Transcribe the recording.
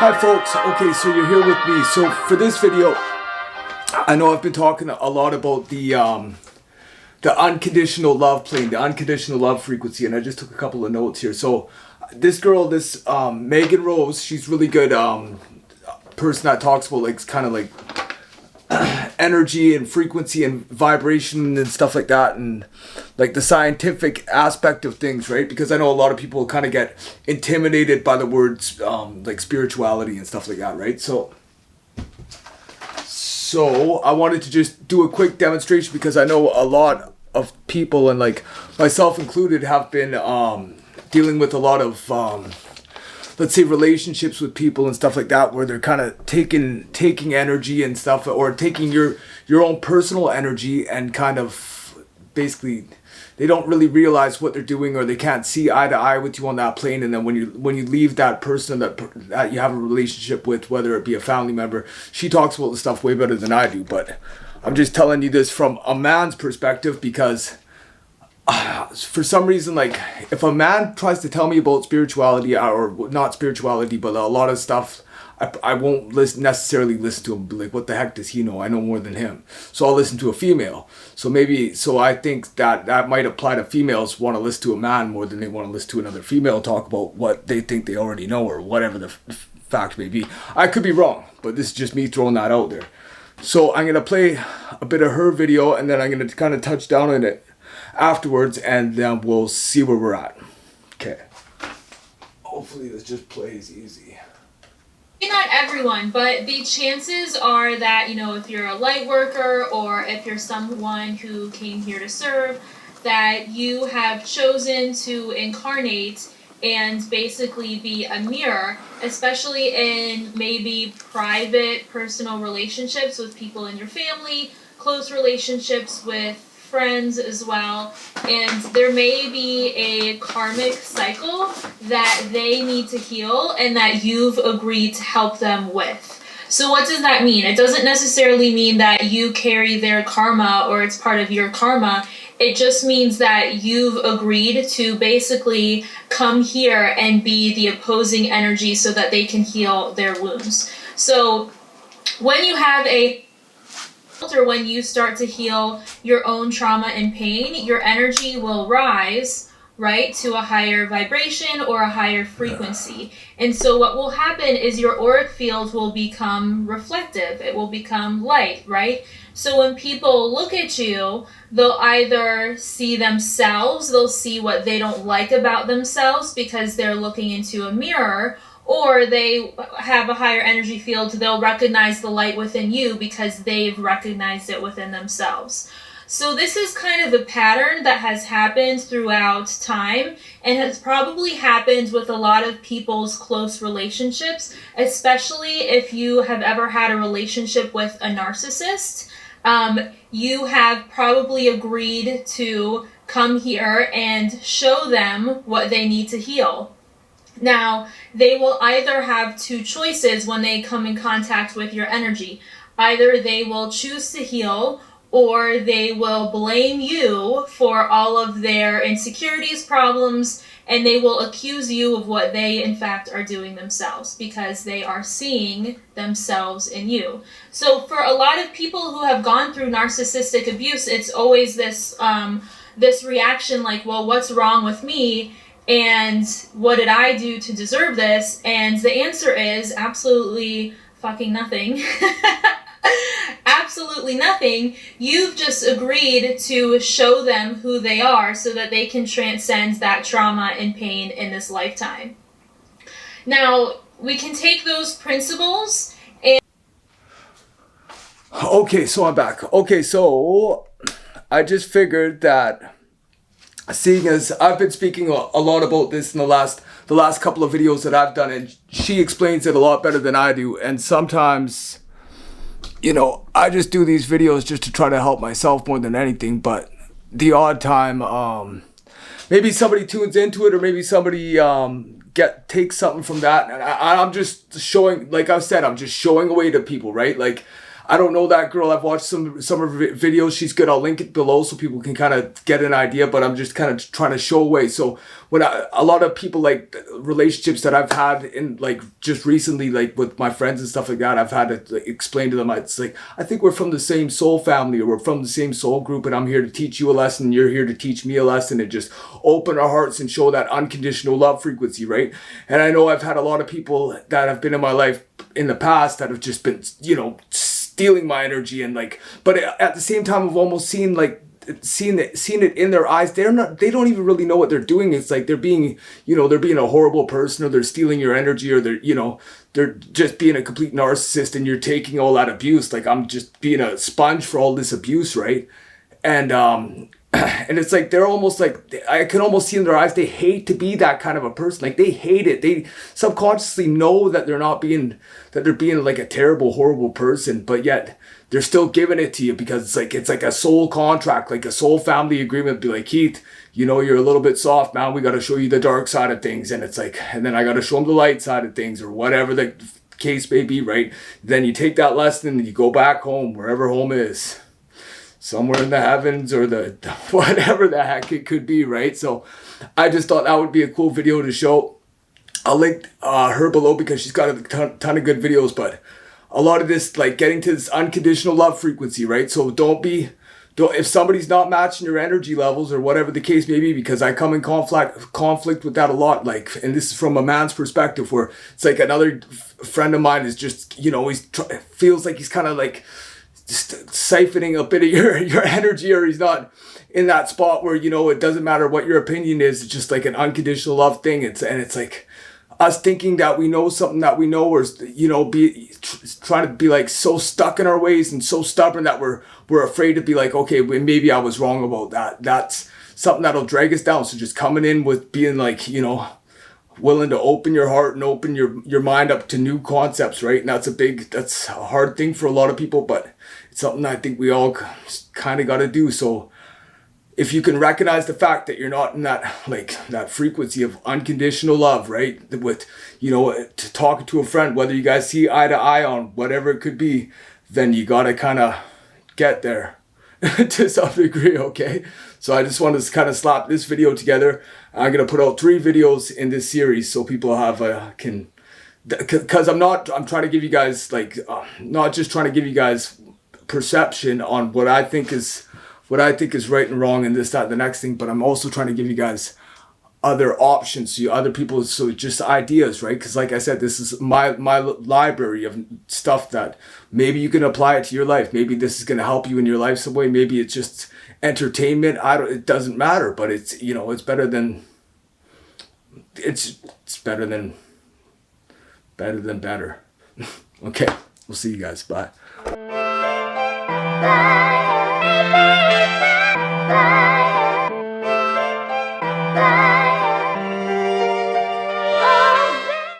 Hi folks, okay, so you're here with me. So for this video, I know I've been talking a lot about the unconditional love plane, the unconditional love frequency, and I just took a couple of notes here. So this girl, this Megan Rose, she's really good person that talks about like kind of like energy and frequency and vibration and stuff like that, and like the scientific aspect of things, right? Because I know a lot of people kind of get intimidated by the words like spirituality and stuff like that, right? So I wanted to just do a quick demonstration because I know a lot of people, and like myself included, have been dealing with a lot of let's say relationships with people and stuff like that, where they're kind of taking energy and stuff, or taking your own personal energy, and kind of basically they don't really realize what they're doing, or they can't see eye to eye with you on that plane. And then when you leave that person that you have a relationship with, whether it be a family member, she talks about the stuff way better than I do, but I'm just telling you this from a man's perspective, because for some reason, like, if a man tries to tell me about spirituality, or not spirituality, but a lot of stuff, I won't necessarily listen to him. Like, what the heck does he know? I know more than him. So I'll listen to a female. So I think that might apply to females want to listen to a man more than they want to listen to another female talk about what they think they already know, or whatever the fact may be. I could be wrong, but this is just me throwing that out there. So I'm going to play a bit of her video, and then I'm going to kind of touch down on it afterwards, and then we'll see where we're at. Okay. Hopefully this just plays easy. Not everyone, but the chances are that, you know, if you're a light worker, or if you're someone who came here to serve, that you have chosen to incarnate and basically be a mirror, especially in maybe private, personal relationships with people in your family, close relationships with friends as well, and there may be a karmic cycle that they need to heal and that you've agreed to help them with. So what does that mean? It doesn't necessarily mean that you carry their karma or it's part of your karma. It just means that you've agreed to basically come here and be the opposing energy so that they can heal their wounds. So when you have or when you start to heal your own trauma and pain, your energy will rise, right, to a higher vibration or a higher frequency. And so what will happen is your auric field will become reflective. It will become light, right? So when people look at you, they'll either see themselves, they'll see what they don't like about themselves because they're looking into a mirror, or they have a higher energy field, they'll recognize the light within you because they've recognized it within themselves. So this is kind of a pattern that has happened throughout time, and has probably happened with a lot of people's close relationships, especially if you have ever had a relationship with a narcissist. You have probably agreed to come here and show them what they need to heal. Now, they will either have two choices when they come in contact with your energy. Either they will choose to heal, or they will blame you for all of their insecurities, problems, and they will accuse you of what they, in fact, are doing themselves, because they are seeing themselves in you. So for a lot of people who have gone through narcissistic abuse, it's always this reaction like, well, what's wrong with me? And what did I do to deserve this? And the answer is absolutely fucking nothing. Absolutely nothing. You've just agreed to show them who they are so that they can transcend that trauma and pain in this lifetime. Now, we can take those principles and... Okay, so I'm back. Okay, so I just figured that, seeing as I've been speaking a lot about this in the last couple of videos that I've done, and she explains it a lot better than I do, and sometimes, you know, I just do these videos just to try to help myself more than anything, but the odd time, maybe somebody tunes into it, or maybe somebody takes something from that, and I'm just showing, like I said, I'm just showing away to people, right? Like, I don't know that girl. I've watched some of her videos. She's good. I'll link it below so people can kind of get an idea, but I'm just kind of trying to show away. So when a lot of people, like relationships that I've had in like just recently, like with my friends and stuff like that, I've had to like, explain to them, it's like, I think we're from the same soul family, or we're from the same soul group, and I'm here to teach you a lesson, you're here to teach me a lesson, and just open our hearts and show that unconditional love frequency, right? And I know I've had a lot of people that have been in my life in the past that have just been, you know, stealing my energy, and like, but at the same time I've almost seen it in their eyes. They don't even really know what they're doing. It's like they're being a horrible person, or they're stealing your energy, or they're just being a complete narcissist, and you're taking all that abuse. Like, I'm just being a sponge for all this abuse, right? And and it's like they're almost like, I can almost see in their eyes, they hate to be that kind of a person. Like, they hate it. They subconsciously know that they're being like a terrible, horrible person, but yet they're still giving it to you because it's like a soul contract, like a soul family agreement. Be like, Keith, you know, you're a little bit soft, man. We got to show you the dark side of things. And it's like, and then I got to show them the light side of things, or whatever the case may be, right? Then you take that lesson and you go back home, wherever home is. Somewhere in the heavens, or the whatever the heck it could be, right? So I just thought that would be a cool video to show. I'll link her below because she's got a ton of good videos, but a lot of this, like getting to this unconditional love frequency, right? So don't if somebody's not matching your energy levels, or whatever the case may be, because I come in conflict with that a lot, like, and this is from a man's perspective, where it's like another friend of mine is just, you know, feels like he's kind of like just siphoning a bit of your energy, or he's not in that spot where, you know, it doesn't matter what your opinion is. It's just like an unconditional love thing. It's like us thinking that we know something that we know, or, you know, trying to be like so stuck in our ways and so stubborn that we're afraid to be like, okay, maybe I was wrong about that. That's something that'll drag us down. So just coming in with being like, you know, willing to open your heart and open your mind up to new concepts, right? And that's a hard thing for a lot of people, but it's something I think we all kind of got to do. So if you can recognize the fact that you're not in that frequency of unconditional love, right? With, you know, talking to a friend, whether you guys see eye to eye on whatever it could be, then you got to kind of get there to some degree, okay? So I just wanted to kind of slap this video together. I'm going to put out 3 videos in this series so people because I'm trying to give you guys, like, not just trying to give you guys perception on what I think is right and wrong and this, that, the next thing, but I'm also trying to give you guys other options, other people, so just ideas, right? Because like I said, this is my library of stuff that maybe you can apply it to your life. Maybe this is going to help you in your life some way. Maybe it's just entertainment. It doesn't matter, but it's, you know, it's better than better. Okay, we'll see you guys. Bye.